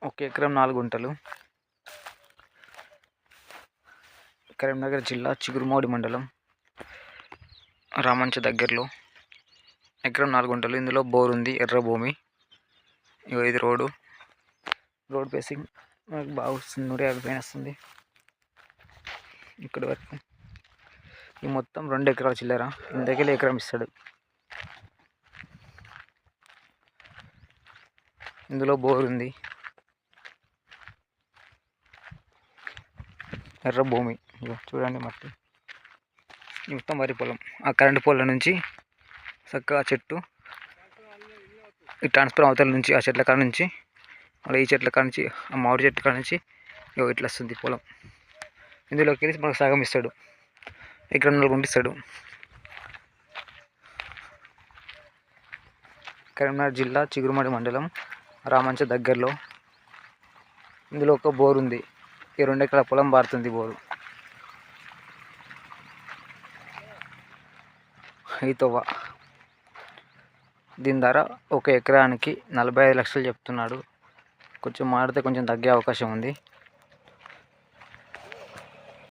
1 ఎకరం 4 గుంటలు. కరీంనగర్ జిల్లా చిగురుమామిడి మండలం రామంచ దగ్గరలో. ఎకరం 4 గుంటలు. ఇందులో బోర్ ఉంది. ఎర్ర భూమి. ఇది రోడ్ ఫేసింగ్ మనకు బాగా వస్తుంది. 150 పైన వస్తుంది ఇక్కడి వరకు. ఈ మొత్తం 2 ఎకరాల చిల్లర. ఇందుకెళ్ళి ఎకరం ఇస్తాడు. ఇందులో బోర్ ఉంది. ఎర్ర భూమి చూడండి మట్టి. మొత్తం వరి పొలం. ఆ కరెంటు పోల్ల నుంచి చక్కగా చెట్టు ఈ ట్రాన్స్ఫర్ అవతల నుంచి ఆ చెట్ల కాడ నుంచి మళ్ళీ ఈ చెట్ల కాడ నుంచి ఆ మామిడి చెట్ల కాడ నుంచి ఇట్లా వస్తుంది పొలం. ఇందులోకి వెళ్ళి మనకు సగం ఇస్తాడు. ఎకరం 4 గుంట ఇస్తాడు. కరీంనగర్ జిల్లా చిగురుమామిడి మండలం రామంచ దగ్గరలో. ఇందులో ఒక బోర్ ఉంది. ఈ 2 ఎకరాల పొలం పారుతుంది బోరు. ఈ తవ్వ. దీని ధర 1 ఎకరానికి 45 లక్షలు చెప్తున్నాడు. కొంచెం మాడితే కొంచెం తగ్గే అవకాశం ఉంది.